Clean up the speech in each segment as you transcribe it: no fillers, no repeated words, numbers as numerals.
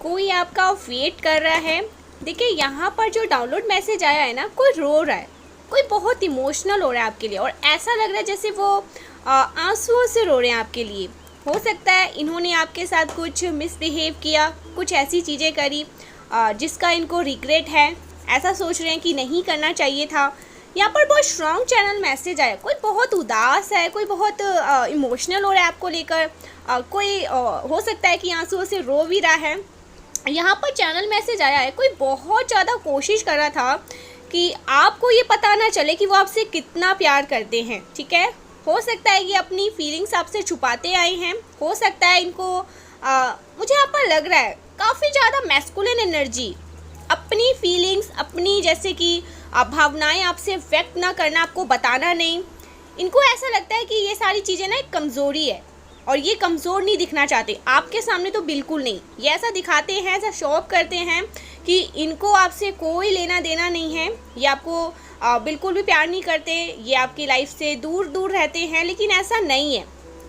कोई आपका वेट कर रहा है। देखिए यहाँ पर जो डाउनलोड मैसेज आया है ना, कोई रो रहा है, कोई बहुत इमोशनल हो रहा है आपके लिए और ऐसा लग रहा है जैसे वो आंसुओं से रो रहे हैं आपके लिए। हो सकता है इन्होंने आपके साथ कुछ मिसबिहेव किया, कुछ ऐसी चीज़ें करी जिसका इनको रिग्रेट है, ऐसा सोच रहे हैं कि नहीं करना चाहिए था। यहाँ पर बहुत स्ट्रॉन्ग चैनल मैसेज आया, कोई बहुत उदास है, कोई बहुत इमोशनल हो रहा है आपको लेकर, कोई हो सकता है कि आंसुओं से रो भी रहा है। यहाँ पर चैनल मैसेज आया है, कोई बहुत ज़्यादा कोशिश कर रहा था कि आपको ये पता ना चले कि वो आपसे कितना प्यार करते हैं। ठीक है, हो सकता है ये अपनी फीलिंग्स आपसे छुपाते आए हैं, हो सकता है इनको मुझे यहाँ पर लग रहा है काफ़ी ज़्यादा मैस्कुलिन एनर्जी, अपनी फीलिंग्स, अपनी जैसे कि भावनाएं आपसे व्यक्त ना करना, आपको बताना नहीं। इनको ऐसा लगता है कि ये सारी चीज़ें ना एक कमज़ोरी है और ये कमज़ोर नहीं दिखना चाहते आपके सामने, तो बिल्कुल नहीं। ये ऐसा दिखाते हैं, ऐसा शो ऑफ करते हैं कि इनको आपसे कोई लेना देना नहीं है, ये आपको बिल्कुल भी प्यार नहीं करते, ये आपकी लाइफ से दूर दूर रहते हैं। लेकिन ऐसा नहीं है।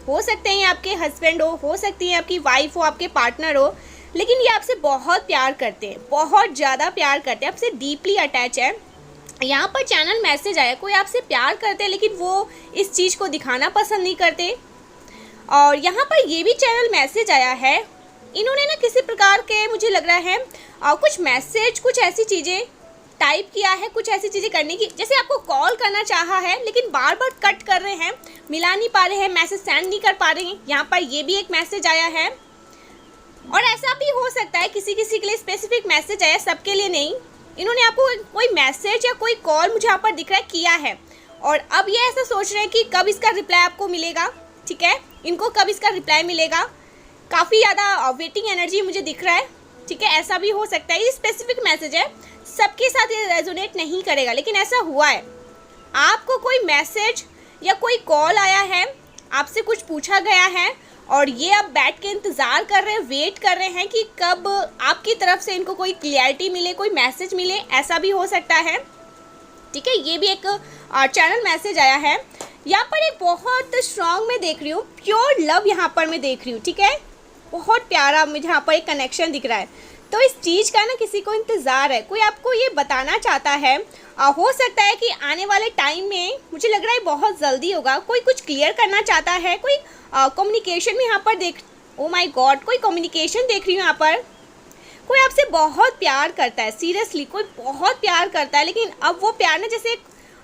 हो सकते हैं ये आपके हस्बैंड हो सकती है आपकी वाइफ हो, आपके पार्टनर हो, लेकिन ये आपसे बहुत प्यार करते हैं, बहुत ज़्यादा प्यार करते हैं, आपसे डीपली अटैच है। यहाँ पर चैनल मैसेज आया, कोई आपसे प्यार करते हैं लेकिन वो इस चीज़ को दिखाना पसंद नहीं करते। और यहाँ पर ये भी चैनल मैसेज आया है, इन्होंने ना किसी प्रकार के, मुझे लग रहा है कुछ मैसेज, कुछ ऐसी चीज़ें टाइप किया है, कुछ ऐसी चीज़ें करने की, जैसे आपको कॉल करना चाहा है लेकिन बार बार कट कर रहे हैं, मिला नहीं पा रहे हैं, मैसेज सेंड नहीं कर पा रहे हैं। यहाँ पर ये भी एक मैसेज आया है। और ऐसा भी हो सकता है किसी किसी के लिए स्पेसिफिक मैसेज आया, सबके लिए नहीं। इन्होंने आपको कोई मैसेज या कोई कॉल, मुझे यहाँ पर दिख रहा है, किया है और अब ये ऐसा सोच रहे हैं कि कब इसका रिप्लाई आपको मिलेगा। ठीक है, इनको कब इसका रिप्लाई मिलेगा, काफ़ी ज़्यादा वेटिंग एनर्जी मुझे दिख रहा है। ठीक है, ऐसा भी हो सकता है, ये स्पेसिफिक मैसेज है, सबके साथ ये रेजोनेट नहीं करेगा, लेकिन ऐसा हुआ है। आपको कोई मैसेज या कोई कॉल आया है, आपसे कुछ पूछा गया है और ये अब बैठ के इंतज़ार कर रहे हैं, वेट कर रहे हैं कि कब आपकी तरफ से इनको कोई क्लियरिटी मिले, कोई मैसेज मिले, ऐसा भी हो सकता है। ठीक है, ये भी एक चैनल मैसेज आया है। यहाँ पर एक बहुत स्ट्रॉन्ग मैं देख रही हूँ, प्योर लव यहाँ पर मैं देख रही हूँ। ठीक है, बहुत प्यारा मुझे यहाँ पर एक कनेक्शन दिख रहा है। तो इस चीज़ का ना किसी को इंतज़ार है, कोई आपको ये बताना चाहता है। हो सकता है कि आने वाले टाइम में, मुझे लग रहा है बहुत जल्दी होगा, कोई कुछ क्लियर करना चाहता है, कोई कम्युनिकेशन में यहाँ पर देख, ओ माय गॉड, कोई कम्युनिकेशन देख रही हूँ यहाँ पर। कोई आपसे बहुत प्यार करता है, सीरियसली कोई बहुत प्यार करता है, लेकिन अब वो प्यार ना जैसे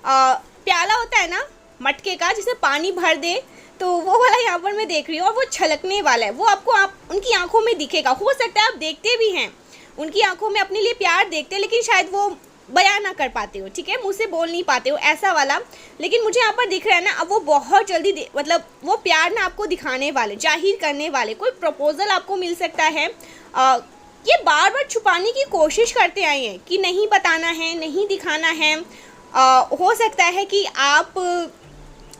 प्याला होता है ना मटके का, जिसे पानी भर दे, तो वो वाला यहाँ पर मैं देख रही हूँ और वो छलकने वाला है, वो आपको उनकी आंखों में दिखेगा। हो सकता है आप देखते भी हैं उनकी आंखों में, अपने लिए प्यार देखते हैं, लेकिन शायद वो बयान ना कर पाते हो। ठीक है, मुँह से बोल नहीं पाते हो, ऐसा वाला। लेकिन मुझे यहाँ पर दिख रहा है ना, अब वो बहुत जल्दी मतलब वो प्यार ना आपको दिखाने वाले, जाहिर करने वाले, कोई प्रपोजल आपको मिल सकता है। ये बार बार छुपाने की कोशिश करते आए हैं कि नहीं बताना है, नहीं दिखाना है। हो सकता है कि आप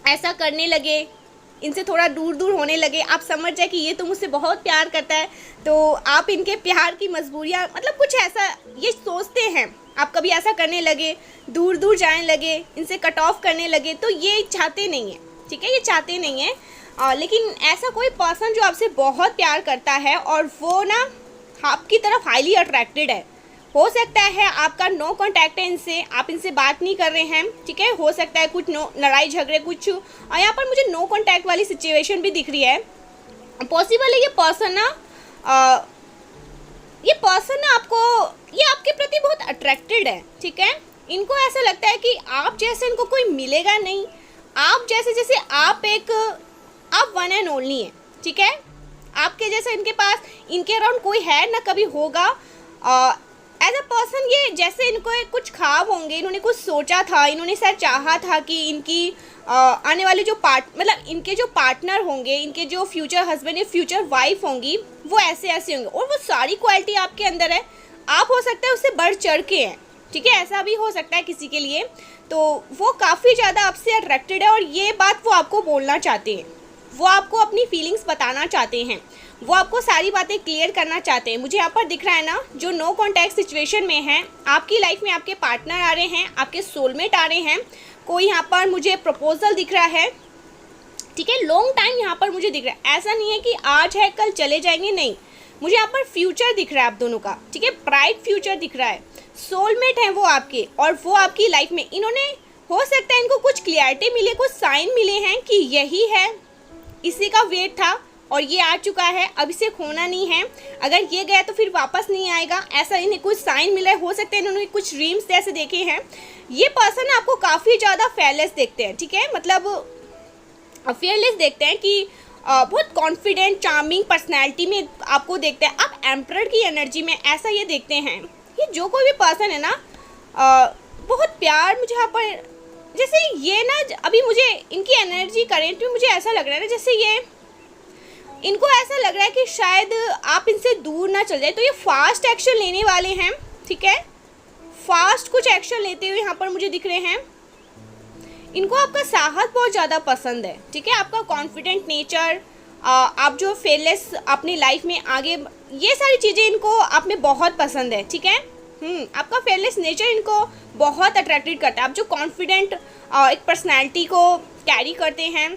ऐसा करने लगे, इनसे थोड़ा दूर दूर होने लगे, आप समझ जाए कि ये तो मुझसे बहुत प्यार करता है, तो आप इनके प्यार की मजबूरियाँ, मतलब कुछ ऐसा ये सोचते हैं, आप कभी ऐसा करने लगे, दूर दूर जाने लगे, इनसे कट ऑफ करने लगे, तो ये चाहते नहीं हैं। ठीक है, ये चाहते नहीं हैं। लेकिन ऐसा कोई पर्सन जो आपसे बहुत प्यार करता है और वो ना आपकी तरफ हाईली अट्रैक्टेड है। हो सकता है आपका नो कांटेक्ट है इनसे, आप इनसे बात नहीं कर रहे हैं। ठीक है, हो सकता है कुछ लड़ाई झगड़े कुछ, और यहाँ पर मुझे नो कांटेक्ट वाली सिचुएशन भी दिख रही है। पॉसिबल है ये पर्सन ना आपको, ये आपके प्रति बहुत अट्रैक्टेड है। ठीक है, इनको ऐसा लगता है कि आप जैसे इनको कोई मिलेगा नहीं, आप जैसे आप वन एंड ओनली हैं। ठीक है, आपके जैसा इनके पास, इनके अराउंड कोई है ना कभी होगा। एज अ पर्सन ये जैसे इनको कुछ ख्वाब होंगे, इन्होंने कुछ सोचा था, इन्होंने शायद चाहा था कि इनकी आने वाले जो मतलब इनके जो पार्टनर होंगे, इनके जो फ्यूचर हस्बैंड या फ्यूचर वाइफ होंगी, वो ऐसे ऐसे होंगे और वो सारी क्वालिटी आपके अंदर है। आप हो सकता है उससे बढ़ चढ़ के हैं। ठीक है, ऐसा भी हो सकता है किसी के लिए। तो वो काफ़ी ज़्यादा आपसे अट्रैक्टेड है और ये बात वो आपको बोलना चाहते हैं, वो आपको अपनी फीलिंग्स बताना चाहते हैं, वो आपको सारी बातें क्लियर करना चाहते हैं। मुझे यहाँ पर दिख रहा है ना, जो नो कॉन्टैक्ट सिचुएशन में है, आपकी लाइफ में आपके पार्टनर आ रहे हैं, आपके सोलमेट आ रहे हैं, कोई यहाँ पर मुझे प्रपोजल दिख रहा है। ठीक है, लॉन्ग टाइम यहाँ पर मुझे दिख रहा है। ऐसा नहीं है कि आज है कल चले जाएंगे, नहीं, मुझे यहाँ पर फ्यूचर दिख रहा है आप दोनों का, ठीक है, ब्राइट फ्यूचर दिख रहा है। सोलमेट है वो आपके, और वो आपकी लाइफ में इन्होंने, हो सकता है इनको कुछ क्लियरिटी मिले, कुछ साइन मिले हैं कि यही है, इसी का वेट था और ये आ चुका है, अब इसे खोना नहीं है। अगर ये गया तो फिर वापस नहीं आएगा, ऐसा इन्हें कुछ साइन मिला है। हो सकता है इन्होंने कुछ ड्रीम्स जैसे देखे हैं। ये पर्सन आपको काफ़ी ज़्यादा फेयरलेस देखते हैं, ठीक है, मतलब फेयरलेस देखते हैं कि बहुत कॉन्फिडेंट चार्मिंग पर्सनैलिटी में आपको देखते हैं। आप एम्परर की एनर्जी में ऐसा ये देखते हैं। ये जो कोई भी पर्सन है ना, बहुत प्यार मुझे यहाँ पर, जैसे ये ना, अभी मुझे इनकी एनर्जी करेंट में मुझे ऐसा लग रहा है ना, जैसे ये, इनको ऐसा लग रहा है कि शायद आप इनसे दूर ना चल जाए, तो ये फास्ट एक्शन लेने वाले हैं, ठीक है, फास्ट कुछ एक्शन लेते हुए यहाँ पर मुझे दिख रहे हैं। इनको आपका साहस बहुत ज़्यादा पसंद है, ठीक है, आपका कॉन्फिडेंट नेचर, आप जो फेयरलेस अपनी लाइफ में आगे, ये सारी चीज़ें इनको आप में बहुत पसंद है, ठीक है। आपका फेयरलेस नेचर इनको बहुत अट्रैक्टेड करता है। आप जो कॉन्फिडेंट एक पर्सनैलिटी को कैरी करते हैं,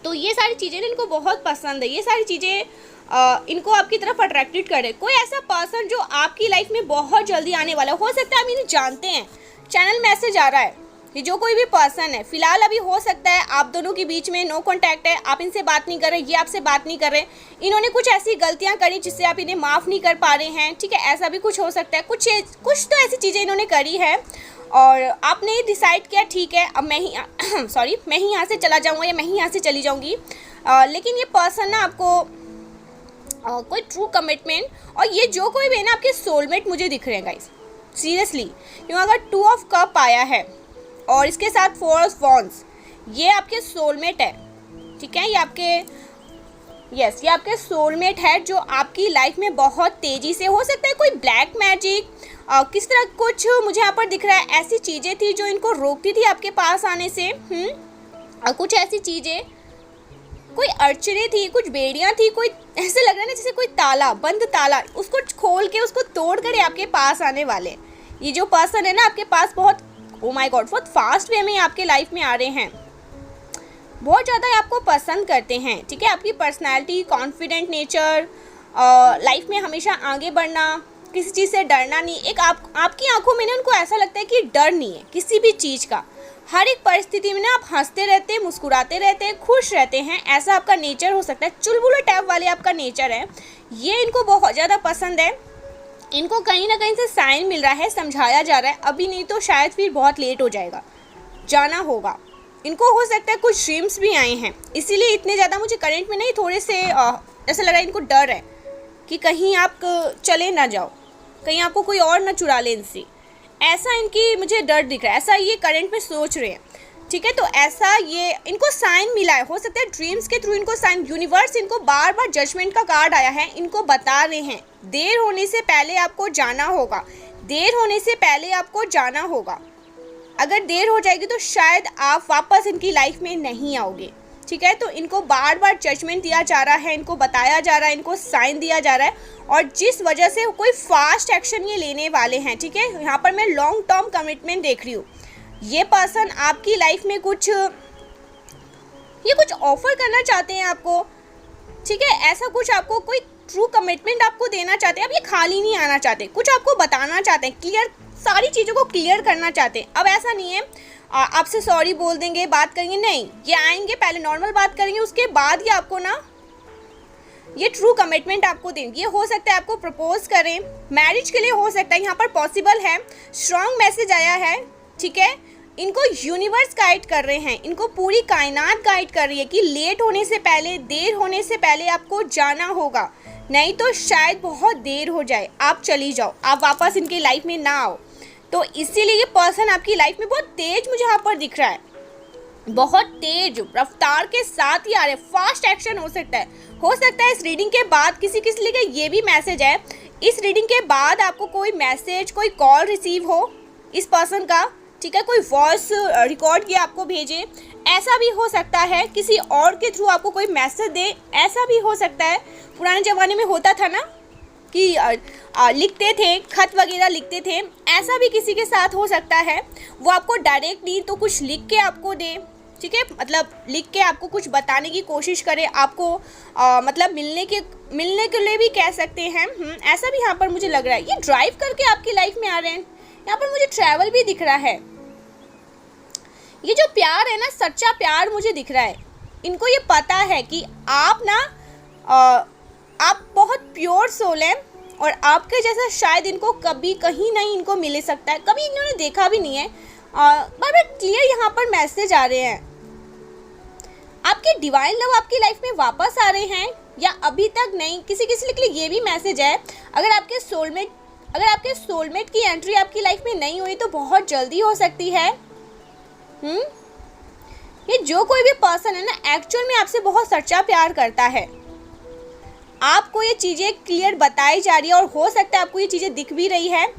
तो ये सारी चीज़ें इनको बहुत पसंद है। ये सारी चीज़ें इनको आपकी तरफ अट्रैक्टेड करे। कोई ऐसा पर्सन जो आपकी लाइफ में बहुत जल्दी आने वाला हो सकता है आप इन्हें जानते हैं, चैनल मैसेज आ रहा है, ये जो कोई भी पर्सन है फिलहाल अभी हो सकता है आप दोनों के बीच में नो कांटेक्ट है, आप इनसे बात नहीं कर रहे, ये आपसे बात नहीं कर रहे, इन्होंने कुछ ऐसी गलतियां करी जिससे आप इन्हें माफ़ नहीं कर पा रहे हैं, ठीक है, ऐसा भी कुछ हो सकता है। कुछ तो ऐसी चीज़ें इन्होंने करी है और आपने डिसाइड किया ठीक है अब मैं ही सॉरी मैं ही यहाँ से चला जाऊँगा या मैं ही यहाँ से चली जाऊँगी। लेकिन ये पर्सन ना आपको कोई ट्रू कमिटमेंट, और ये जो कोई भी है ना आपके सोलमेट मुझे दिख रहे हैं गाइस, सीरियसली। क्यों, अगर 2 ऑफ कप आया है और इसके साथ 4 ऑफ वॉन्ड्स, ये आपके सोलमेट है, ठीक है, ये आपके ये आपके सोलमेट है जो आपकी लाइफ में बहुत तेज़ी से, हो सकता है कोई ब्लैक मैजिक किस तरह कुछ मुझे यहाँ पर दिख रहा है, ऐसी चीज़ें थी जो इनको रोकती थी आपके पास आने से। कुछ ऐसी चीज़ें, कोई अड़चने थी, कुछ बेड़ियाँ थी, कोई ऐसे लग रहा है ना जैसे कोई ताला, बंद ताला, उसको खोल के उसको तोड़ कर आपके पास आने वाले। ये जो पर्सन है ना आपके पास बहुत, ओ माय गॉड, बहुत फास्ट वे में आपके लाइफ में आ रहे हैं, बहुत ज़्यादा आपको पसंद करते हैं, ठीक है, आपकी पर्सनालिटी, कॉन्फिडेंट नेचर, लाइफ में हमेशा आगे बढ़ना, किसी चीज़ से डरना नहीं। एक आपकी आंखों में ना उनको ऐसा लगता है कि डर नहीं है किसी भी चीज़ का, हर एक परिस्थिति में ना आप हंसते रहते हैं, मुस्कुराते रहते हैं, खुश रहते हैं, ऐसा आपका नेचर हो सकता है। चुलबुले टाइप वाले आपका नेचर है, ये इनको बहुत ज़्यादा पसंद है। इनको कहीं ना कहीं से साइन मिल रहा है, समझाया जा रहा है, अभी नहीं तो शायद फिर बहुत लेट हो जाएगा, जाना होगा। इनको हो सकता है कुछ ड्रीम्स भी आए हैं, इसीलिए इतने ज़्यादा मुझे करंट में नहीं, थोड़े से ऐसा लग रहा है इनको डर है कि कहीं आप चले ना जाओ, कहीं आपको कोई और ना चुरा ले इनसे, ऐसा इनकी मुझे डर दिख रहा है, ऐसा ये करंट में सोच रहे हैं, ठीक है। तो ऐसा ये इनको साइन मिला है, हो सकता है ड्रीम्स के थ्रू इनको साइन, यूनिवर्स इनको बार बार जजमेंट का कार्ड आया है, इनको बता रहे हैं देर होने से पहले आपको जाना होगा, देर होने से पहले आपको जाना होगा। अगर देर हो जाएगी तो शायद आप वापस इनकी लाइफ में नहीं आओगे, ठीक है। तो इनको बार बार जजमेंट दिया जा रहा है, इनको बताया जा रहा है, इनको साइन दिया जा रहा है, और जिस वजह से कोई फास्ट एक्शन ये लेने वाले हैं, ठीक है। यहाँ पर मैं लॉन्ग टर्म कमिटमेंट देख रही हूँ। ये पर्सन आपकी लाइफ में कुछ ऑफर करना चाहते हैं आपको, ठीक है, ऐसा कुछ आपको कोई ट्रू कमिटमेंट आपको देना चाहते हैं। अब ये खाली नहीं आना चाहते, कुछ आपको बताना चाहते हैं, क्लियर, सारी चीज़ों को क्लियर करना चाहते हैं। अब ऐसा नहीं है आपसे सॉरी बोल देंगे, बात करेंगे, नहीं, ये आएंगे, पहले नॉर्मल बात करेंगे, उसके बाद ये आपको ना ये ट्रू कमिटमेंट आपको देंगे। ये हो सकता है आपको प्रपोज करें, मैरिज के लिए हो सकता है, यहाँ पर पॉसिबल है, स्ट्रॉन्ग मैसेज आया है, ठीक है। इनको यूनिवर्स गाइड कर रहे हैं, इनको पूरी कायनात गाइड कर रही है कि लेट होने से पहले, देर होने से पहले आपको जाना होगा, नहीं तो शायद बहुत देर हो जाए, आप चली जाओ, आप वापस इनकी लाइफ में ना आओ। तो इसीलिए ये पर्सन आपकी लाइफ में बहुत तेज मुझे यहाँ पर दिख रहा है, बहुत तेज रफ्तार के साथ ही आ रहे हैं, फास्ट एक्शन हो सकता है। हो सकता है इस रीडिंग के बाद किसी के लिए ये भी मैसेज है, इस रीडिंग के बाद आपको कोई मैसेज, कोई कॉल रिसीव हो इस पर्सन का, ठीक है, कोई वॉइस रिकॉर्ड किया आपको भेजे, ऐसा भी हो सकता है। किसी और के थ्रू आपको कोई मैसेज दे, ऐसा भी हो सकता है। पुराने ज़माने में होता था ना कि लिखते थे, खत वगैरह लिखते थे, ऐसा भी किसी के साथ हो सकता है। वो आपको डायरेक्ट नहीं तो कुछ लिख के आपको दे, ठीक है, मतलब लिख के आपको कुछ बताने की कोशिश करे, आपको मतलब मिलने के लिए भी कह सकते हैं। ऐसा भी यहाँ पर मुझे लग रहा है। ये ड्राइव करके आपकी लाइफ में आ रहे हैं। यहाँ पर मुझे ट्रैवल भी दिख रहा है। ये जो प्यार है ना, सच्चा प्यार मुझे दिख रहा है। इनको ये पता है कि आप ना आप बहुत प्योर सोल हैं और आपके जैसा शायद इनको कभी कहीं नहीं इनको मिल सकता है, कभी इन्होंने देखा भी नहीं है। बार क्लियर यहाँ पर मैसेज आ रहे हैं। आपके डिवाइन लव आपकी लाइफ में वापस आ रहे हैं या अभी तक नहीं। किसी के लिए ये भी मैसेज है, अगर आपके सोलमेट की एंट्री आपकी लाइफ में नहीं हुई तो बहुत जल्दी हो सकती है। ये जो कोई भी पर्सन है ना, एक्चुअल में आपसे बहुत सच्चा प्यार करता है। आपको ये चीज़ें क्लियर बताई जा रही है और हो सकता है आपको ये चीज़ें दिख भी रही है।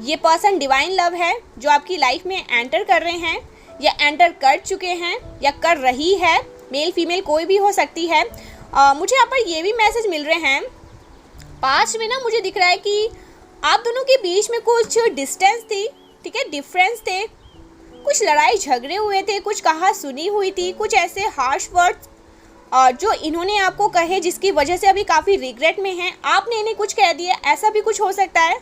ये पर्सन डिवाइन लव है जो आपकी लाइफ में एंटर कर रहे हैं या एंटर कर चुके हैं या कर रही है। मेल फीमेल कोई भी हो सकती है। मुझे यहाँ पर ये भी मैसेज मिल रहे हैं। पास्ट में ना मुझे दिख रहा है कि आप दोनों के बीच में कुछ डिस्टेंस थी, ठीक है, डिफरेंस थे, कुछ लड़ाई झगड़े हुए थे, कुछ कहा सुनी हुई थी, कुछ ऐसे हार्श वर्ड्स जो इन्होंने आपको कहे जिसकी वजह से अभी काफ़ी रिग्रेट में हैं। आपने इन्हें कुछ कह दिया, ऐसा भी कुछ हो सकता है,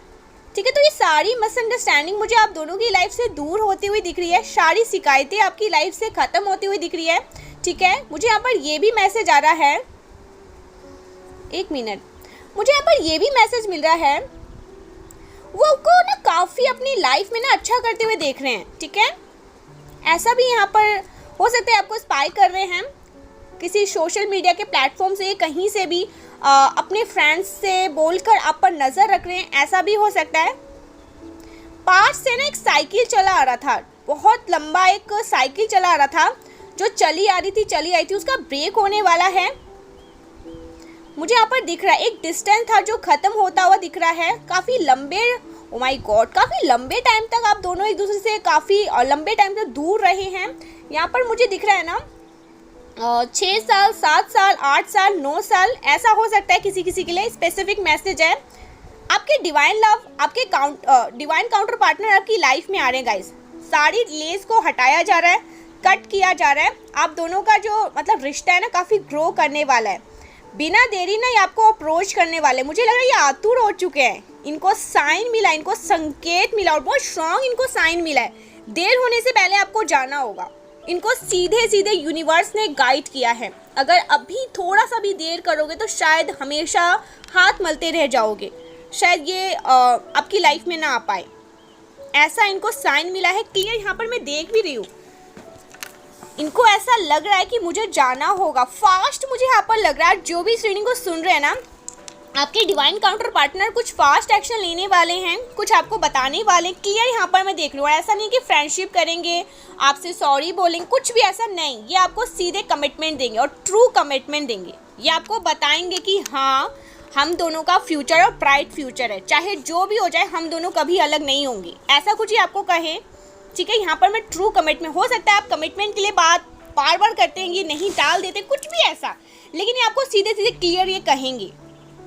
ठीक है। तो ये सारी मिसअंडरस्टैंडिंग मुझे आप दोनों की लाइफ से दूर होती हुई दिख रही है। सारी शिकायतें आपकी लाइफ से ख़त्म होती हुई दिख रही है, ठीक है। मुझे यहाँ पर ये भी मैसेज आ रहा है, एक मिनट, मुझे यहाँ पर ये भी मैसेज मिल रहा है, वो को ना काफ़ी अपनी लाइफ में ना अच्छा करते हुए देख रहे हैं, ठीक है। ऐसा भी यहाँ पर हो सकता है आपको स्पाई कर रहे हैं किसी सोशल मीडिया के प्लेटफॉर्म से, कहीं से भी अपने फ्रेंड्स से बोलकर आप पर नज़र रख रहे हैं, ऐसा भी हो सकता है। पास से ना एक साइकिल चला आ रहा था, बहुत लंबा एक साइकिल चला आ रहा था जो चली आ रही थी, उसका ब्रेक होने वाला है। मुझे यहाँ पर दिख रहा है एक डिस्टेंस था जो ख़त्म होता हुआ दिख रहा है। काफ़ी लंबे, ओ माय गॉड, काफ़ी लंबे टाइम तक आप दोनों एक दूसरे से काफ़ी लंबे टाइम तक दूर रहे हैं। यहाँ पर मुझे दिख रहा है ना 6 साल, 7 साल, 8 साल, 9 साल, ऐसा हो सकता है किसी के लिए। स्पेसिफिक मैसेज है, आपके डिवाइन लव, आपके डिवाइन काउंटर पार्टनर आपकी लाइफ में आ रहे हैं गाइस। सारी लेस को हटाया जा रहा है, कट किया जा रहा है। आप दोनों का जो मतलब रिश्ता है ना काफ़ी ग्रो करने वाला है। बिना देरी ना ये आपको अप्रोच करने वाले, मुझे लग रहा है ये आतुर हो चुके हैं। इनको साइन मिला, इनको संकेत मिला और बहुत स्ट्रॉन्ग इनको साइन मिला है। देर होने से पहले आपको जाना होगा। इनको सीधे यूनिवर्स ने गाइड किया है। अगर अभी थोड़ा सा भी देर करोगे तो शायद हमेशा हाथ मलते रह जाओगे, शायद ये आपकी लाइफ में ना आ पाए, ऐसा इनको साइन मिला है। क्लियर यहाँ पर मैं देख भी रही हूँ, इनको ऐसा लग रहा है कि मुझे जाना होगा फास्ट। मुझे यहाँ पर लग रहा है जो भी इस रीडिंग को सुन रहे हैं ना, आपके डिवाइन काउंटर पार्टनर कुछ फास्ट एक्शन लेने वाले हैं, कुछ आपको बताने वाले। क्लियर यहाँ पर मैं देख रही हूँ। ऐसा नहीं कि फ्रेंडशिप करेंगे, आपसे सॉरी बोलेंगे, कुछ भी ऐसा नहीं। ये आपको सीधे कमिटमेंट देंगे और ट्रू कमिटमेंट देंगे। ये आपको बताएंगे कि हाँ, हम दोनों का फ्यूचर और ब्राइट फ्यूचर है, चाहे जो भी हो जाए हम दोनों कभी अलग नहीं होंगे, ऐसा कुछ ही आपको कहे, ठीक है। यहाँ पर मैं ट्रू कमिटमेंट, हो सकता है आप कमिटमेंट के लिए बात बार बार करते हैं, ये नहीं टाल देते, कुछ भी ऐसा, लेकिन ये आपको सीधे क्लियर ये कहेंगे।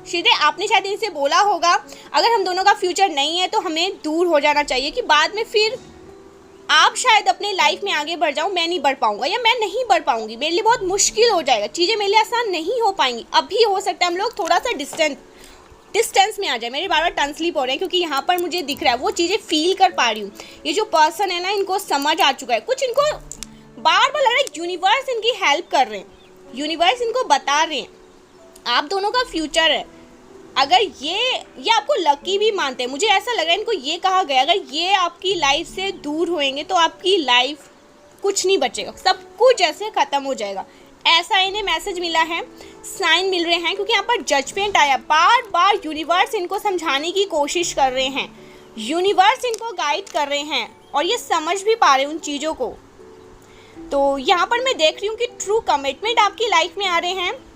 सीधे आपने शायद इनसे बोला होगा अगर हम दोनों का फ्यूचर नहीं है तो हमें दूर हो जाना चाहिए, कि बाद में फिर आप शायद अपने लाइफ में आगे बढ़ जाऊँ, मैं नहीं बढ़ पाऊंगा या मैं नहीं बढ़ पाऊंगी, मेरे लिए बहुत मुश्किल हो जाएगा, चीज़ें मेरे लिए आसान नहीं हो पाएंगी। अभी हो सकता है हम लोग थोड़ा सा डिस्टेंस में आ जाए। मेरे बार बार टंग स्लिप हो रहे हैं क्योंकि यहाँ पर मुझे दिख रहा है वो चीज़ें फील कर पा रही हूँ। ये जो पर्सन है ना, इनको समझ आ चुका है, कुछ इनको बार बार लग रहा है यूनिवर्स इनकी हेल्प कर रहे हैं, यूनिवर्स इनको बता रहे हैं आप दोनों का फ्यूचर है। अगर ये आपको लकी भी मानते हैं, मुझे ऐसा लग रहा है इनको ये कहा गया अगर ये आपकी लाइफ से दूर होएंगे तो आपकी लाइफ कुछ नहीं बचेगा, सब कुछ ऐसे ख़त्म हो जाएगा, ऐसा इन्हें मैसेज मिला है, साइन मिल रहे हैं। क्योंकि यहाँ पर जजमेंट आया, बार बार यूनिवर्स इनको समझाने की कोशिश कर रहे हैं, यूनिवर्स इनको गाइड कर रहे हैं और ये समझ भी पा रहे हैं उन चीज़ों को। तो यहाँ पर मैं देख रही हूँ कि ट्रू कमिटमेंट आपकी लाइफ में आ रहे हैं।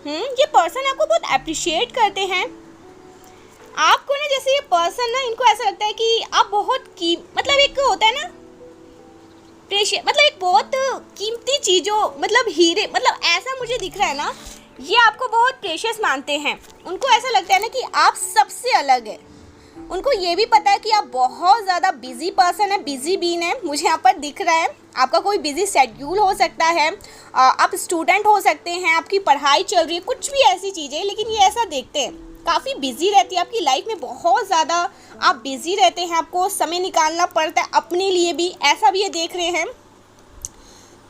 ये पर्सन आपको बहुत अप्रिशिएट करते हैं। आपको ना जैसे ये पर्सन ना, इनको ऐसा लगता है कि आप बहुत मतलब एक होता है ना प्रेशियस, मतलब एक बहुत कीमती चीज़ों, मतलब हीरे, मतलब ऐसा मुझे दिख रहा है ना, ये आपको बहुत प्रेशियस मानते हैं। उनको ऐसा लगता है ना कि आप सबसे अलग है। उनको ये भी पता है कि आप बहुत ज़्यादा बिजी पर्सन है, बिजी बीन है, मुझे यहाँ पर दिख रहा है। आपका कोई बिजी शेड्यूल हो सकता है, आप स्टूडेंट हो सकते हैं, आपकी पढ़ाई चल रही है, कुछ भी ऐसी चीज़ें, लेकिन ये ऐसा देखते हैं काफ़ी बिजी रहती है आपकी लाइफ में, बहुत ज़्यादा आप बिजी रहते हैं, आपको समय निकालना पड़ता है अपने लिए भी, ऐसा भी ये देख रहे हैं।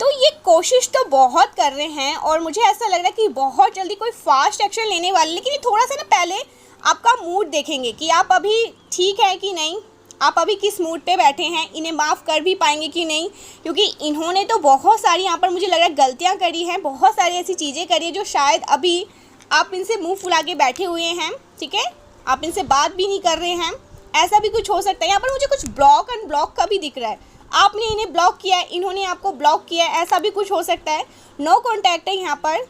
तो ये कोशिश तो बहुत कर रहे हैं और मुझे ऐसा लग रहा है कि बहुत जल्दी कोई फास्ट एक्शन लेने वाले, लेकिन ये थोड़ा सा ना पहले आपका मूड देखेंगे कि आप अभी ठीक है कि नहीं, आप अभी किस मूड पे बैठे हैं, इन्हें माफ़ कर भी पाएंगे कि नहीं, क्योंकि इन्होंने तो बहुत सारी यहाँ पर मुझे लग रहा है गलतियाँ करी हैं, बहुत सारी ऐसी चीज़ें करी है जो शायद अभी आप इनसे मुंह फुला के बैठे हुए हैं, ठीक है, आप इनसे बात भी नहीं कर रहे हैं, ऐसा भी कुछ हो सकता है। यहाँ पर मुझे कुछ ब्लॉक अनब्लॉक का भी दिख रहा है, आपने इन्हें ब्लॉक किया है, इन्होंने आपको ब्लॉक किया है, ऐसा भी कुछ हो सकता है। नो कॉन्टैक्ट है यहाँ पर,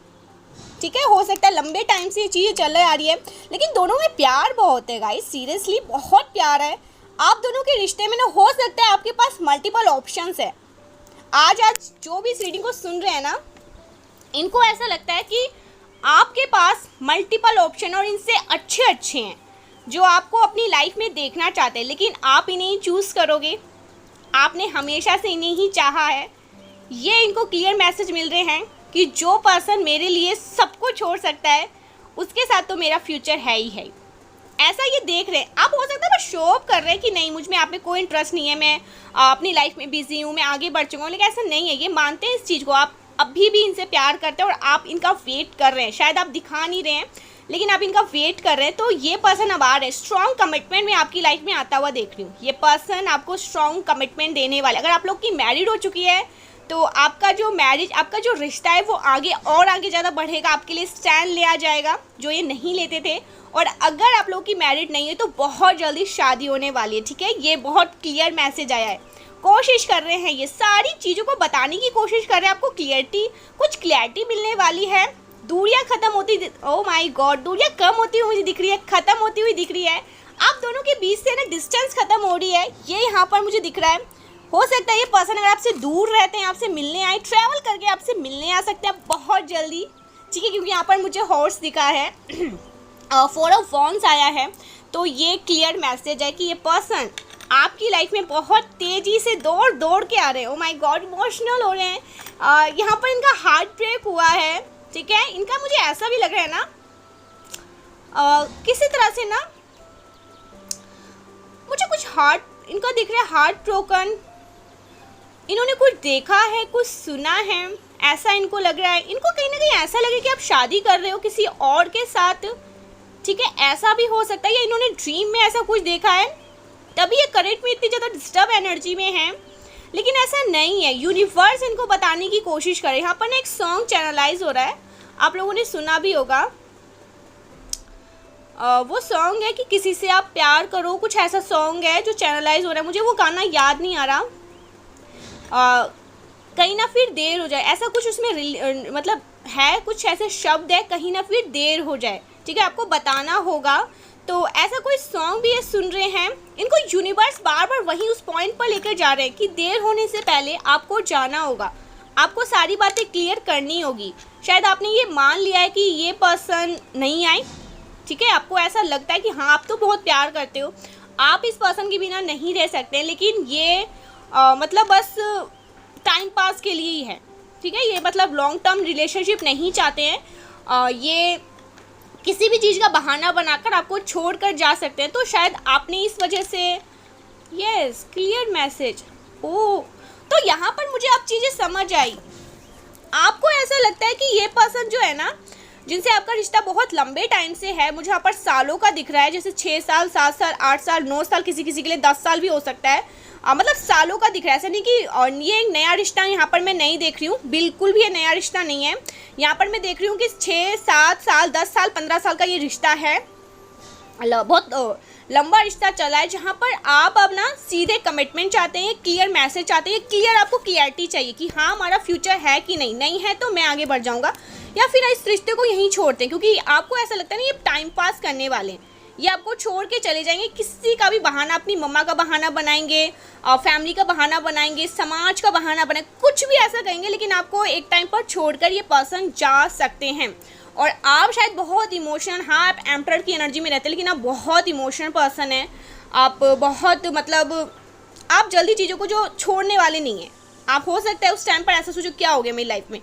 ठीक है, हो सकता है लंबे टाइम से ये चीज़ें चल आ रही है, लेकिन दोनों में प्यार बहुत है गाइस, सीरियसली बहुत प्यार है आप दोनों के रिश्ते में ना। हो सकता है आपके पास मल्टीपल ऑप्शंस है। आज जो भी इस रीडिंग को सुन रहे हैं ना, इनको ऐसा लगता है कि आपके पास मल्टीपल ऑप्शन और इनसे अच्छे हैं जो आपको अपनी लाइफ में देखना चाहते हैं, लेकिन आप इन्हें ही चूज़ करोगे, आपने हमेशा से इन्हें ही चाहा है। ये इनको क्लियर मैसेज मिल रहे हैं कि जो पर्सन मेरे लिए सब कुछ छोड़ सकता है उसके साथ तो मेरा फ्यूचर है ही है, ऐसा ये देख रहे हैं। आप हो सकता है बस शो ऑफ कर रहे हैं कि नहीं मुझ में आप में कोई इंटरेस्ट नहीं है, मैं अपनी लाइफ में बिजी हूँ, मैं आगे बढ़ चुका हूँ, लेकिन ऐसा नहीं है, ये मानते हैं इस चीज़ को, आप अभी भी इनसे प्यार करते हैं और आप इनका वेट कर रहे हैं। शायद आप दिखा नहीं रहे हैं लेकिन आप इनका वेट कर रहे हैं। तो ये पर्सन अब आ रहे हैं, स्ट्रॉन्ग कमिटमेंट में आपकी लाइफ में आता हुआ देख रही हूँ। ये पर्सन आपको स्ट्रॉन्ग कमिटमेंट देने वाले, अगर आप लोग की मैरिड हो चुकी है तो आपका जो मैरिज, आपका जो रिश्ता है वो आगे और आगे ज़्यादा बढ़ेगा, आपके लिए स्टैंड ले आ जाएगा जो ये नहीं लेते थे। और अगर आप लोग की मैरिड नहीं है तो बहुत जल्दी शादी होने वाली है, ठीक है, ये बहुत क्लियर मैसेज आया है। कोशिश कर रहे हैं, ये सारी चीज़ों को बताने की कोशिश कर रहे हैं, आपको कुछ क्लैरिटी मिलने वाली है। दूरियां खत्म होती, ओह माय गॉड, दूरियां कम होती हुई मुझे दिख रही है, खत्म होती हुई दिख रही है। आप दोनों के बीच से ना डिस्टेंस खत्म हो रही है, ये यहाँ पर मुझे दिख रहा है। हो सकता है ये पर्सन अगर आपसे दूर रहते हैं, आपसे मिलने आए, ट्रैवल करके आपसे मिलने आ सकते हैं बहुत जल्दी, ठीक है, क्योंकि यहाँ पर मुझे हॉर्स दिखा है, 4 ऑफ वॉन्ड्स आया है। तो ये क्लियर मैसेज है कि ये पर्सन आपकी लाइफ में बहुत तेज़ी से दौड़ के आ रहे हैं। ओ माय गॉड, इमोशनल हो रहे हैं। यहाँ पर इनका हार्ट ब्रेक हुआ है, ठीक है, इनका मुझे ऐसा भी लग रहा है ना किसी तरह से ना मुझे कुछ हार्ट इनका दिख रहा है, हार्ट ब्रोकन, इन्होंने कुछ देखा है, कुछ सुना है, ऐसा इनको लग रहा है। इनको कहीं ना कहीं ऐसा लगे कि आप शादी कर रहे हो किसी और के साथ, ठीक है, ऐसा भी हो सकता है, या इन्होंने ड्रीम में ऐसा कुछ देखा है तभी ये करंट में इतनी ज़्यादा डिस्टर्ब एनर्जी में है, लेकिन ऐसा नहीं है। यूनिवर्स इनको बताने की कोशिश करे। यहाँ पर ना एक सॉन्ग चैनलाइज हो रहा है, आप लोगों ने सुना भी होगा, वो सॉन्ग है कि किसी से आप प्यार करो, कुछ ऐसा सॉन्ग है जो चैनलाइज हो रहा है, मुझे वो गाना याद नहीं आ रहा, कहीं ना फिर देर हो जाए, ऐसा कुछ उसमें मतलब है, कुछ ऐसे शब्द है, कहीं ना फिर देर हो जाए, ठीक है, आपको बताना होगा। तो ऐसा कोई सॉन्ग भी ये सुन रहे हैं, इनको यूनिवर्स बार बार वही उस पॉइंट पर लेकर जा रहे हैं कि देर होने से पहले आपको जाना होगा, आपको सारी बातें क्लियर करनी होगी। शायद आपने ये मान लिया है कि ये पर्सन नहीं आए, ठीक है, आपको ऐसा लगता है कि हाँ आप तो बहुत प्यार करते हो, आप इस पर्सन के बिना नहीं रह सकते, लेकिन ये मतलब बस टाइम पास के लिए ही है, ठीक है, ये मतलब लॉन्ग टर्म रिलेशनशिप नहीं चाहते हैं, ये किसी भी चीज़ का बहाना बनाकर आपको छोड़कर जा सकते हैं। तो शायद आपने इस वजह से, यस, क्लियर मैसेज, ओह, तो यहाँ पर मुझे अब चीज़ें समझ आई। आपको ऐसा लगता है कि ये पर्सन जो है ना, जिनसे आपका रिश्ता बहुत लंबे टाइम से है, मुझे यहाँ पर सालों का दिख रहा है, जैसे 6 साल, 7 साल, 8 साल, 9 साल, किसी किसी के लिए 10 साल भी हो सकता है, मतलब सालों का दिख रहा है। ऐसा नहीं कि और ये एक नया रिश्ता यहाँ पर मैं नहीं देख रही हूँ, बिल्कुल भी ये नया रिश्ता नहीं है। यहाँ पर मैं देख रही हूँ कि 6, 7 साल, 10 साल, 15 साल का ये रिश्ता है, बहुत लंबा रिश्ता चला है, जहाँ पर आप अब ना सीधे कमिटमेंट चाहते हैं, क्लियर मैसेज चाहते हैं, क्लियर आपको क्लियरिटी चाहिए कि हाँ हमारा फ्यूचर है कि नहीं, नहीं है तो मैं आगे बढ़ जाऊँगा, या फिर इस रिश्ते को यहीं छोड़ते हैं, क्योंकि आपको ऐसा लगता है ना ये टाइम पास करने वाले हैं, ये आपको छोड़ के चले जाएंगे, किसी का भी बहाना, अपनी मम्मा का बहाना बनाएंगे, फैमिली का बहाना बनाएंगे, समाज का बहाना बनाएंगे, कुछ भी ऐसा कहेंगे, लेकिन आपको एक टाइम पर छोड़कर ये पर्सन जा सकते हैं। और आप शायद बहुत इमोशनल, हाँ आप एम्परर की एनर्जी में रहते हैं, लेकिन आप बहुत इमोशनल पर्सन हैं, आप बहुत मतलब आप जल्दी चीज़ों को जो छोड़ने वाले नहीं हैं, आप हो सकता है उस टाइम पर ऐसा सोचो क्या हो गया मेरी लाइफ में।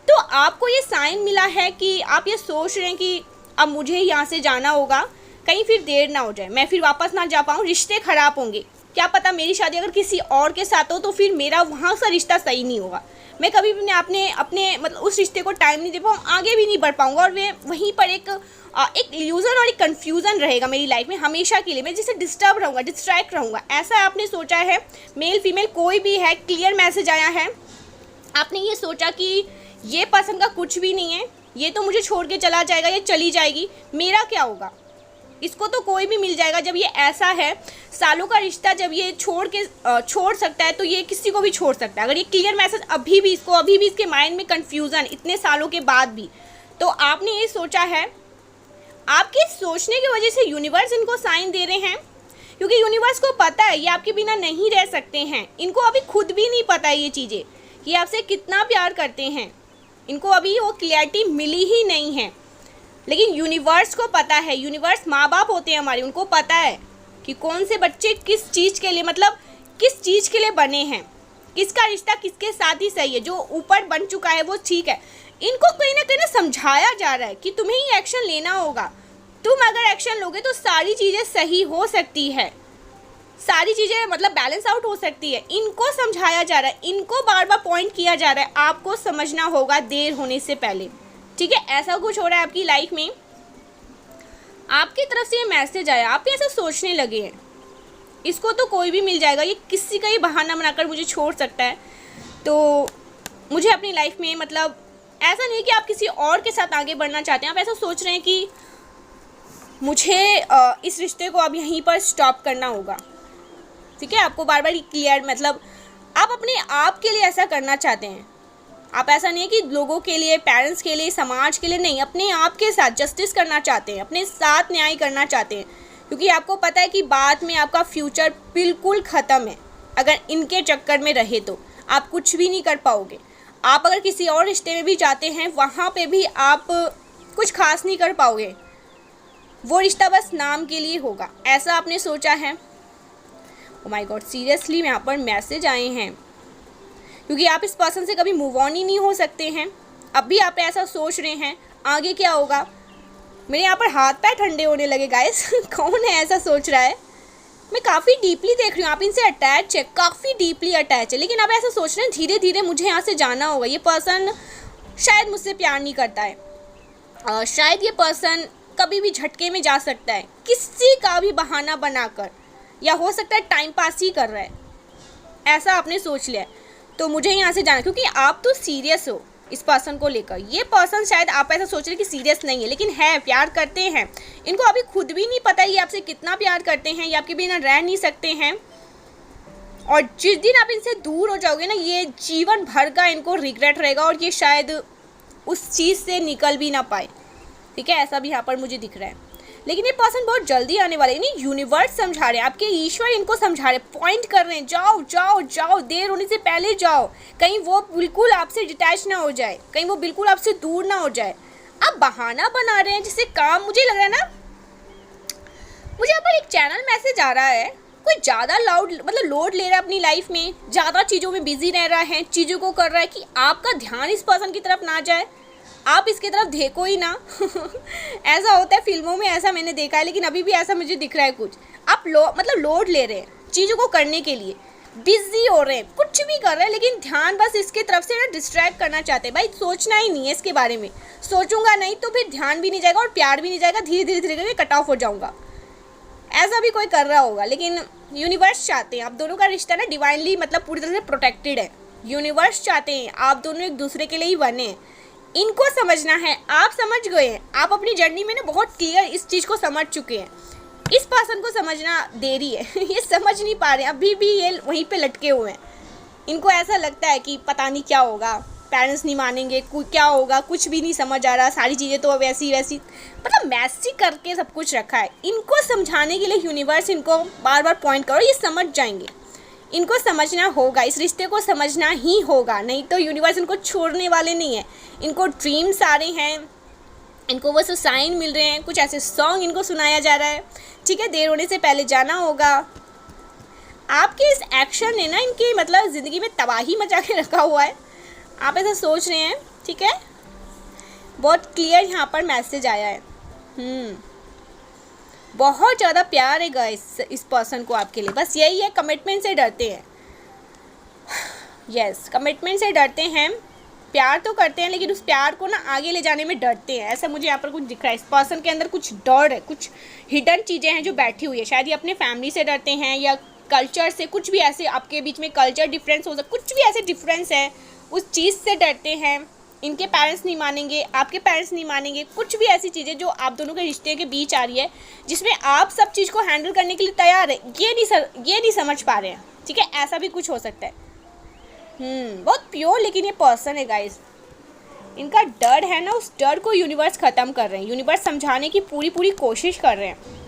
तो आपको ये साइन मिला है कि आप ये सोच रहे हैं कि अब मुझे यहाँ से जाना होगा, कहीं फिर देर ना हो जाए, मैं फिर वापस ना जा पाऊँ, रिश्ते ख़राब होंगे, क्या पता मेरी शादी अगर किसी और के साथ हो तो फिर मेरा वहाँ का रिश्ता सही नहीं होगा, मैं कभी भी अपने मतलब उस रिश्ते को टाइम नहीं दे पाऊँ, आगे भी नहीं बढ़ पाऊँगा, और मैं वहीं पर एक इल्यूज़न और एक कन्फ्यूज़न रहेगा मेरी लाइफ में हमेशा के लिए, मैं जिससे डिस्टर्ब रहूँगा, डिस्ट्रैक्ट रहूँगा। ऐसा आपने सोचा है, मेल फीमेल कोई भी है, क्लियर मैसेज आया है, आपने ये सोचा कि ये पसंद का कुछ भी नहीं है, ये तो मुझे छोड़ के चला जाएगा, ये चली जाएगी, मेरा क्या होगा, इसको तो कोई भी मिल जाएगा। जब ये ऐसा है, सालों का रिश्ता जब ये छोड़ सकता है तो ये किसी को भी छोड़ सकता है। अगर ये क्लियर मैसेज अभी भी इसके माइंड में कन्फ्यूज़न इतने सालों के बाद भी, तो आपने ये सोचा है, आपके सोचने की वजह से यूनिवर्स इनको साइन दे रहे हैं, क्योंकि यूनिवर्स को पता है ये आपके बिना नहीं रह सकते हैं। इनको अभी खुद भी नहीं पता है ये चीज़ें कि आपसे कितना प्यार करते हैं, इनको अभी वो क्लैरिटी मिली ही नहीं है, लेकिन यूनिवर्स को पता है। यूनिवर्स माँ बाप होते हैं हमारे, उनको पता है कि कौन से बच्चे किस चीज़ के लिए, मतलब किस चीज़ के लिए बने हैं, किसका रिश्ता किसके साथ ही सही है, जो ऊपर बन चुका है वो ठीक है। इनको कहीं ना कहीं समझाया जा रहा है कि तुम्हें ही एक्शन लेना होगा, तुम अगर एक्शन लोगे तो सारी चीज़ें सही हो सकती है, सारी चीज़ें मतलब बैलेंस आउट हो सकती है। इनको समझाया जा रहा है, इनको बार बार पॉइंट किया जा रहा है, आपको समझना होगा देर होने से पहले, ठीक है। ऐसा कुछ हो रहा है आपकी लाइफ में, आपकी तरफ से ये मैसेज आया, आप ऐसा सोचने लगे हैं इसको तो कोई भी मिल जाएगा, ये किसी का ही बहाना बनाकर मुझे छोड़ सकता है, तो मुझे अपनी लाइफ में मतलब ऐसा नहीं कि आप किसी और के साथ आगे बढ़ना चाहते हैं, आप ऐसा सोच रहे हैं कि मुझे इस रिश्ते को अब यहीं पर स्टॉप करना होगा, ठीक है। आपको बार बार क्लियर मतलब आप अपने आप के लिए ऐसा करना चाहते हैं, आप ऐसा नहीं है कि लोगों के लिए, पेरेंट्स के लिए, समाज के लिए नहीं, अपने आप के साथ जस्टिस करना चाहते हैं, अपने साथ न्याय करना चाहते हैं, क्योंकि आपको पता है कि बाद में आपका फ्यूचर बिल्कुल ख़त्म है। अगर इनके चक्कर में रहे तो आप कुछ भी नहीं कर पाओगे। आप अगर किसी और रिश्ते में भी जाते हैं, वहाँ पे भी आप कुछ खास नहीं कर पाओगे, वो रिश्ता बस नाम के लिए होगा, ऐसा आपने सोचा है। ओह माय गॉड, सीरियसली यहाँ पर मैसेज आए हैं, क्योंकि आप इस पर्सन से कभी मूव ऑन ही नहीं हो सकते हैं। अब भी आप ऐसा सोच रहे हैं, आगे क्या होगा। मेरे यहाँ पर हाथ पैर ठंडे होने लगे गाइस कौन है ऐसा सोच रहा है। मैं काफ़ी डीपली देख रही हूँ, आप इनसे अटैच है, काफ़ी डीपली अटैच है, लेकिन आप ऐसा सोच रहे हैं धीरे धीरे मुझे यहाँ से जाना होगा। ये पर्सन शायद मुझसे प्यार नहीं करता है, शायद ये पर्सन कभी भी झटके में जा सकता है, किसी का भी बहाना बनाकर, या हो सकता है टाइम पास ही कर रहा है, ऐसा आपने सोच लिया है। तो मुझे यहाँ से जाना, क्योंकि आप तो सीरियस हो इस पर्सन को लेकर। ये पर्सन शायद आप ऐसा सोच रहे कि सीरियस नहीं है, लेकिन है, प्यार करते हैं। इनको अभी खुद भी नहीं पता ये आपसे कितना प्यार करते हैं, ये आपके बिना रह नहीं सकते हैं, और जिस दिन आप इनसे दूर हो जाओगे ना, ये जीवन भर का इनको रिग्रेट रहेगा, और ये शायद उस चीज़ से निकल भी ना पाए, ठीक है। ऐसा भी यहाँ पर मुझे दिख रहा है, लेकिन ये पर्सन बहुत जल्दी आने वाले हैं। नहीं, यूनिवर्स समझा रहे हैं, आपके ईश्वर इनको समझा रहे, पॉइंट कर रहे हैं, जाओ जाओ जाओ, देर होने से पहले जाओ, कहीं वो बिल्कुल आपसे डिटैच ना हो जाए, कहीं वो बिल्कुल आपसे दूर ना हो जाए। आप बहाना बना रहे हैं जिससे काम, मुझे लग रहा है ना, मुझे यहाँ पर एक चैनल मैसेज आ रहा है, कोई ज़्यादा लोड ले रहा है अपनी लाइफ में, ज़्यादा चीज़ों में बिजी रह रहा है, चीज़ों को कर रहा है कि आपका ध्यान इस पर्सन की तरफ ना जाए, आप इसकी तरफ देखो ही ना ऐसा होता है फिल्मों में, ऐसा मैंने देखा है, लेकिन अभी भी ऐसा मुझे दिख रहा है कुछ। आप लोड ले रहे हैं चीज़ों को करने के लिए, बिजी हो रहे हैं, कुछ भी कर रहे हैं, लेकिन ध्यान बस इसके तरफ से ना डिस्ट्रैक्ट करना चाहते हैं। भाई सोचना ही नहीं है इसके बारे में, सोचूंगा नहीं तो फिर ध्यान भी नहीं जाएगा और प्यार भी नहीं जाएगा, धीरे धीरे धीरे करके कट ऑफ हो जाऊँगा, ऐसा भी कोई कर रहा होगा। लेकिन यूनिवर्स चाहते हैं आप दोनों का रिश्ता ना डिवाइनली मतलब पूरी तरह से प्रोटेक्टेड है। यूनिवर्स चाहते हैं आप दोनों एक दूसरे के लिए ही बने हैं, इनको समझना है। आप समझ गए हैं, आप अपनी जर्नी में ना बहुत क्लियर इस चीज़ को समझ चुके हैं। इस पर्सन को समझना देरी है ये समझ नहीं पा रहे हैं, अभी भी ये वहीं पे लटके हुए हैं। इनको ऐसा लगता है कि पता नहीं क्या होगा, पेरेंट्स नहीं मानेंगे, क्या होगा, कुछ भी नहीं समझ आ रहा, सारी चीज़ें तो वैसी वैसी मतलब मैसी करके सब कुछ रखा है। इनको समझाने के लिए यूनिवर्स इनको बार बार पॉइंट करो, ये समझ जाएंगे। इनको समझना होगा, इस रिश्ते को समझना ही होगा, नहीं तो यूनिवर्स इनको छोड़ने वाले नहीं है। इनको ड्रीम्स आ रहे हैं, इनको वो सब साइन मिल रहे हैं, कुछ ऐसे सॉन्ग इनको सुनाया जा रहा है, ठीक है। देर होने से पहले जाना होगा। आपके इस एक्शन ने ना इनकी मतलब ज़िंदगी में तबाही मचा के रखा हुआ है, आप ऐसा सोच रहे हैं, ठीक है। बहुत क्लियर यहाँ पर मैसेज आया है। बहुत ज़्यादा प्यार है गाइस इस पर्सन को आपके लिए, बस यही है, कमिटमेंट से डरते हैं। यस, कमिटमेंट से डरते हैं, प्यार तो करते हैं लेकिन उस प्यार को ना आगे ले जाने में डरते हैं। ऐसा मुझे यहाँ पर कुछ दिख रहा है, इस पर्सन के अंदर कुछ डर है, कुछ हिडन चीज़ें हैं जो बैठी हुई है। शायद ये अपने फैमिली से डरते हैं या कल्चर से, कुछ भी ऐसे आपके बीच में कल्चर डिफरेंस हो सकता, कुछ भी ऐसे डिफरेंस है, उस चीज़ से डरते हैं। इनके पेरेंट्स नहीं मानेंगे, आपके पेरेंट्स नहीं मानेंगे, कुछ भी ऐसी चीज़ें जो आप दोनों के रिश्ते के बीच आ रही है, जिसमें आप सब चीज़ को हैंडल करने के लिए तैयार है, ये नहीं समझ पा रहे हैं, ठीक है। ऐसा भी कुछ हो सकता है। बहुत प्योर लेकिन ये पर्सन है गाइस, इनका डर है ना, उस डर को यूनिवर्स ख़त्म कर रहे हैं, यूनिवर्स समझाने की पूरी कोशिश कर रहे हैं।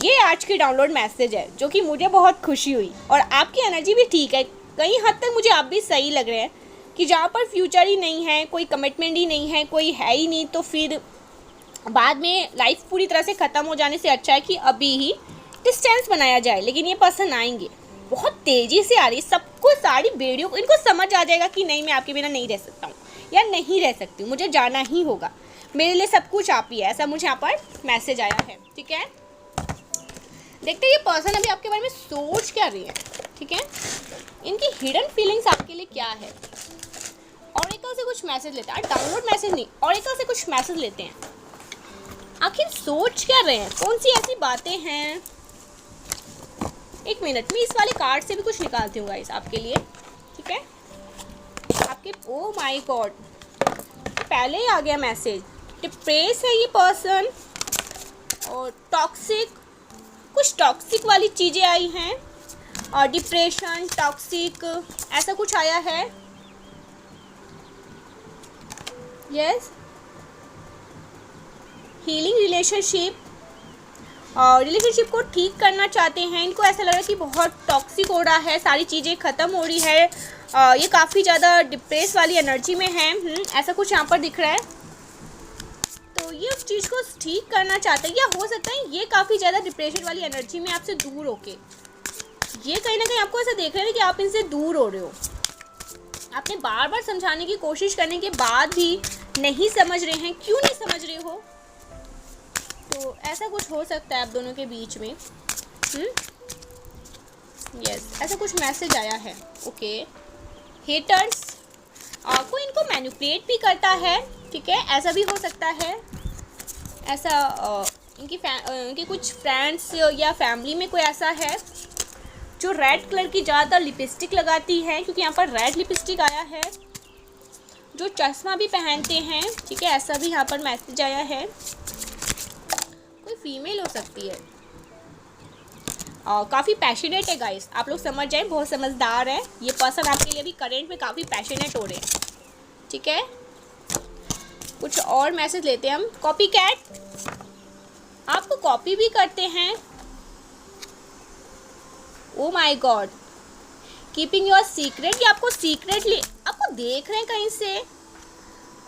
ये आज की डाउनलोड मैसेज है जो कि मुझे बहुत खुशी हुई। और आपकी एनर्जी भी ठीक है, कई हद तक मुझे आप भी सही लग रहे हैं कि जहाँ पर फ्यूचर ही नहीं है, कोई कमिटमेंट ही नहीं है, कोई है ही नहीं, तो फिर बाद में लाइफ पूरी तरह से ख़त्म हो जाने से अच्छा है कि अभी ही डिस्टेंस बनाया जाए। लेकिन ये पर्सन आएंगे, बहुत तेज़ी से आ रही है, सबको सारी बेड़ियों को, इनको समझ आ जाएगा कि नहीं, मैं आपके बिना नहीं रह सकता हूँ या नहीं रह सकती हूँ, मुझे जाना ही होगा, मेरे लिए सब कुछ आप ही है। ऐसा मुझे यहाँ पर मैसेज आया है, ठीक है। देखते हैं ये पर्सन अभी आपके बारे में सोच क्या रही है, ठीक है। इनकी हिडन फीलिंग्स आपके लिए क्या है। ऑरेकल से कुछ मैसेज लेते हैं, डाउनलोड मैसेज नहीं, ऑरेकल से कुछ मैसेज लेते हैं। आखिर सोच क्या रहे हैं, कौन सी ऐसी बातें हैं। एक मिनट में इस वाले कार्ड से भी कुछ निकालती हूँ गाइस आपके लिए, ठीक है। आपके ओ माय गॉड, पहले ही आ गया मैसेज। डिप्रेस है ये पर्सन और टॉक्सिक, कुछ टॉक्सिक वाली चीज़ें आई हैं और डिप्रेशन, टॉक्सिक, ऐसा कुछ आया है। यस, हीलिंग रिलेशनशिप, और रिलेशनशिप को ठीक करना चाहते हैं। इनको ऐसा लग रहा है कि बहुत टॉक्सिक हो रहा है, सारी चीज़ें ख़त्म हो रही है, ये काफ़ी ज़्यादा डिप्रेस वाली एनर्जी में है। ऐसा कुछ यहाँ पर दिख रहा है, तो ये उस चीज़ को ठीक करना चाहते हैं, या हो सकता है ये काफ़ी ज़्यादा डिप्रेशन वाली एनर्जी में आपसे दूर होके, ये कहीं ना कहीं आपको ऐसा देख रहे हैं कि आप इनसे दूर हो रहे हो। आपने बार बार समझाने की कोशिश करने के बाद भी नहीं समझ रहे हैं, क्यों नहीं समझ रहे हो, तो ऐसा कुछ हो सकता है आप दोनों के बीच में। यस, ऐसा कुछ मैसेज आया है। ओके, हेटर्स, कोई इनको मैनिपुलेट भी करता है, ठीक है, ऐसा भी हो सकता है। ऐसा इनके कुछ फ्रेंड्स या फैमिली में कोई ऐसा है जो रेड कलर की ज़्यादा लिपस्टिक लगाती है, क्योंकि यहाँ पर रेड लिपस्टिक आया है, जो चश्मा भी पहनते हैं, ठीक है, ऐसा भी यहाँ पर मैसेज आया है। कोई फीमेल हो सकती है, काफ़ी पैशनेट है गाइस, आप लोग समझ जाए, बहुत समझदार है ये पर्सन आपके लिए भी करेंट में काफ़ी पैशनेट हो रहे हैं, ठीक है। कुछ और मैसेज लेते हैं हम। कॉपी कैट, आपको कॉपी भी करते हैं। Oh my God, keeping your secret, ये आपको सीक्रेटली आपको देख रहे हैं कहीं से,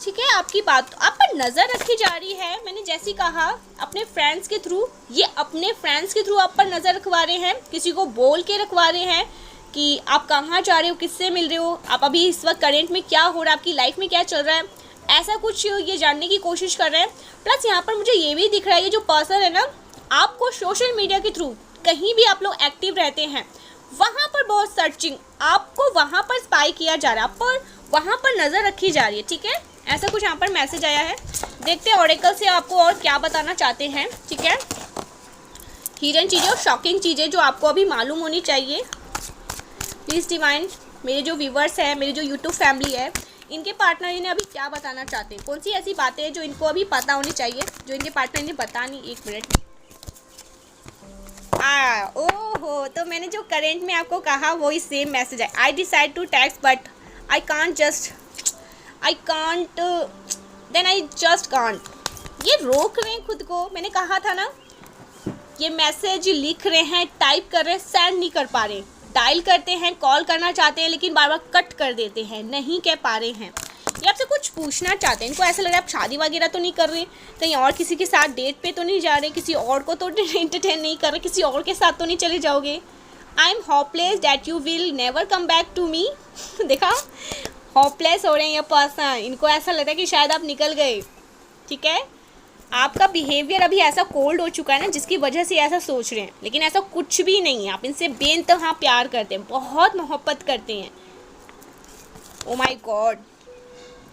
ठीक है। आपकी बात आप पर नज़र रखी जा रही है। मैंने जैसे कहा अपने फ्रेंड्स के थ्रू, ये अपने फ्रेंड्स के थ्रू आप पर नज़र रखवा रहे हैं, किसी को बोल के रखवा रहे हैं कि आप कहाँ जा रहे हो, किससे मिल रहे हो, आप अभी इस वक्त करेंट में क्या हो रहा है, आपकी लाइफ में क्या चल रहा है, ऐसा कुछ ये जानने की कोशिश कर रहे हैं। प्लस यहाँ पर मुझे ये भी दिख रहा है, ये जो पर्सन है ना, आपको सोशल मीडिया के थ्रू कहीं भी आप लोग एक्टिव रहते हैं, वहाँ पर बहुत सर्चिंग, आपको वहाँ पर स्पाई किया जा रहा है, आप पर वहाँ पर नज़र रखी जा रही है, ठीक है। ऐसा कुछ यहाँ पर मैसेज आया है। देखते हैं ऑरेकल से आपको और क्या बताना चाहते हैं, ठीक है। हिडन चीज़ें और शॉकिंग चीज़ें जो आपको अभी मालूम होनी चाहिए। प्लीज़ डिवाइन, मेरे जो व्यूवर्स हैं, मेरी जो यूट्यूब फैमिली है, इनके पार्टनर इन्हें अभी क्या बताना चाहते हैं, कौन सी ऐसी बातें हैं जो इनको अभी पता होनी चाहिए, जो इनके पार्टनर इन्हें बता नहीं। एक मिनट, ओहो, तो मैंने जो करेंट में आपको कहा वही सेम मैसेज है। I decide to text but I can't, then I just can't. ये रोक रहे हैं खुद को, मैंने कहा था ना, ये मैसेज लिख रहे हैं, टाइप कर रहे हैं, सेंड नहीं कर पा रहे, डायल करते हैं, कॉल करना चाहते हैं, लेकिन बार बार कट कर देते हैं, नहीं कह पा रहे हैं। ये आपसे कुछ पूछना चाहते हैं, इनको ऐसा लग रहा है आप शादी वगैरह तो नहीं कर रहे, कहीं और किसी के साथ डेट पे तो नहीं जा रहे, किसी और को तो एंटरटेन नहीं कर रहे, किसी और के साथ तो नहीं चले जाओगे। I am hopeless that you will never come back to me. देखा, होपलेस हो रहे हैं ये पर्सन, इनको ऐसा लगता है कि शायद आप निकल गए। ठीक है, आपका बिहेवियर अभी ऐसा कोल्ड हो चुका है ना, जिसकी वजह से ऐसा सोच रहे हैं, लेकिन ऐसा कुछ भी नहीं है। आप इनसे बेइंतहा प्यार करते हैं, बहुत मोहब्बत करते हैं। Oh my God,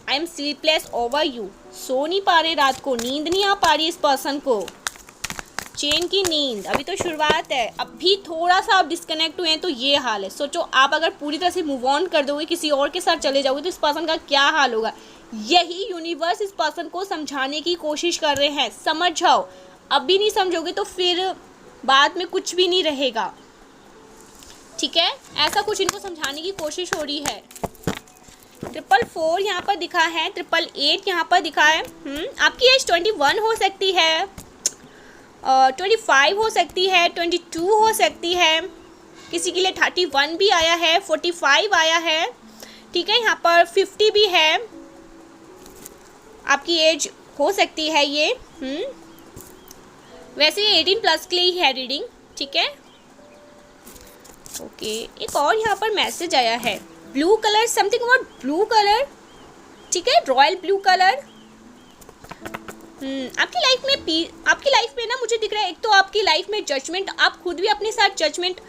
I am sleepless over you. सो नहीं पा रहे रात को, नींद नहीं आ पा रही इस पर्सन को, चैन की नींद। अभी तो शुरुआत है, अभी थोड़ा सा आप डिस्कनेक्ट हुए हैं तो ये हाल है। सोचो आप अगर पूरी तरह से मूव ऑन कर दोगे, किसी और के साथ चले जाओगे, तो इस पर्सन का क्या हाल होगा। यही यूनिवर्स इस पर्सन को समझाने की कोशिश कर रहे हैं। समझ जाओ, अभी नहीं समझोगे तो फिर बाद में कुछ भी नहीं रहेगा। ठीक है, ऐसा कुछ इनको समझाने की कोशिश हो रही है। 444 यहाँ पर दिखा है, 888 यहाँ पर दिखा है। आपकी एज 21 हो सकती है, 25 हो सकती है, 22 हो सकती है, किसी के लिए 31 भी आया है, 45 आया है। ठीक है, यहाँ पर 50 भी है, आपकी एज हो सकती है ये। वैसे ये 18+ के लिए ही है रीडिंग। ठीक है, ओके। एक और यहाँ पर मैसेज आया है, blue colour, something about blue colour. ठीक है, रॉयल ब्लू कलर। आपकी लाइफ में ना मुझे दिख रहा है, एक तो आपकी लाइफ में जजमेंट, आप खुद भी अपने साथ जजमेंट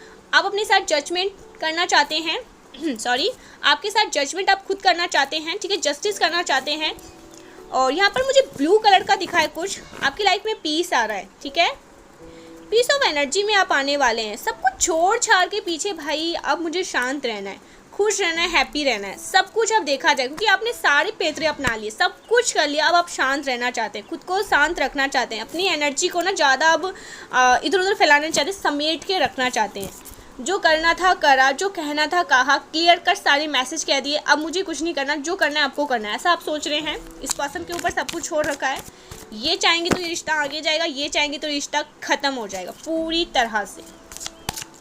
करना चाहते हैं। सॉरी, आपके साथ जजमेंट आप खुद करना चाहते हैं। ठीक है, जस्टिस करना चाहते हैं। और यहाँ पर मुझे ब्लू कलर का दिखा है कुछ, आपकी लाइफ में पीस आ रहा है। ठीक है, पीस ऑफ एनर्जी में आप आने वाले हैं। सब कुछ छोड़ छाड़ के पीछे भाई अब मुझे शांत रहना है, खुश रहना है, हैप्पी रहना है। सब कुछ अब देखा जाए, क्योंकि आपने सारे पैतरे अपना लिए, सब कुछ कर लिया। अब आप शांत रहना चाहते हैं, खुद को शांत रखना चाहते हैं, अपनी एनर्जी को ना ज़्यादा अब इधर उधर फैलाना चाहते हैं, समेट के रखना चाहते हैं। जो करना था करा, जो कहना था कहा, क्लियर कट सारे मैसेज कह दिए। अब मुझे कुछ नहीं करना, जो करना है आपको करना है, ऐसा आप सोच रहे हैं। इस पर्सन के ऊपर सब कुछ छोड़ रखा है। ये चाहेंगे तो ये रिश्ता आगे जाएगा, ये चाहेंगे तो रिश्ता ख़त्म हो जाएगा पूरी तरह से,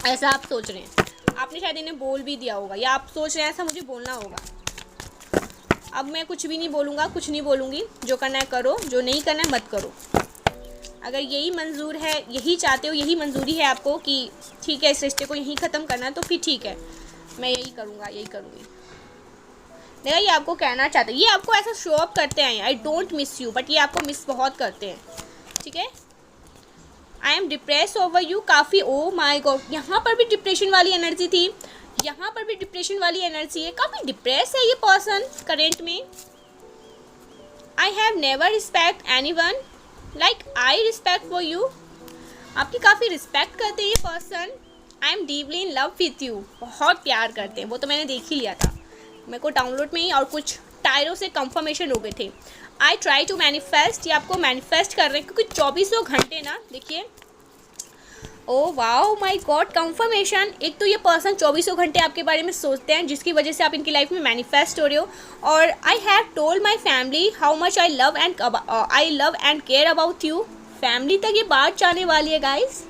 ऐसा आप सोच रहे हैं। आपने शायद इन्हें बोल भी दिया होगा, या आप सोच रहे हैं ऐसा मुझे बोलना होगा। अब मैं कुछ भी नहीं बोलूँगा, कुछ नहीं बोलूँगी। जो करना है करो, जो नहीं करना है मत करो। अगर यही मंजूर है, यही चाहते हो, यही मंजूरी है आपको कि ठीक है इस रिश्ते को यहीं ख़त्म करना है, तो फिर ठीक है, मैं यही करूँगा, यही करूँगी। देखा, ये आपको कहना चाहते हैं, ये आपको ऐसा शो अप करते हैं, I don't miss you, but ये आपको मिस बहुत करते हैं। ठीक है, I am depress over you. काफ़ी, ओ माई गॉड, यहाँ पर भी डिप्रेशन वाली एनर्जी थी, यहाँ पर भी डिप्रेशन वाली एनर्जी है। काफ़ी डिप्रेस है ये पर्सन करेंट में। I have never respect any one like I respect for you. आपकी काफ़ी रिस्पेक्ट करते हैं ये person. I am deeply in love with you, बहुत प्यार करते हैं। वो तो मैंने देख ही लिया था, मेरे को डाउनलोड में ही और कुछ टायरों से कंफर्मेशन हो गए थे। आई ट्राई टू मैनिफेस्ट, ये आपको मैनिफेस्ट कर रहे हैं, क्योंकि 2400 घंटे ना, देखिए, oh wow my God, confirmation. एक तो ये पर्सन 2400 घंटे आपके बारे में सोचते हैं, जिसकी वजह से आप इनकी लाइफ में मैनिफेस्ट हो रहे हो। और I have told my family how much I love and care about you. Family तक ये बात जाने वाली है गाइस।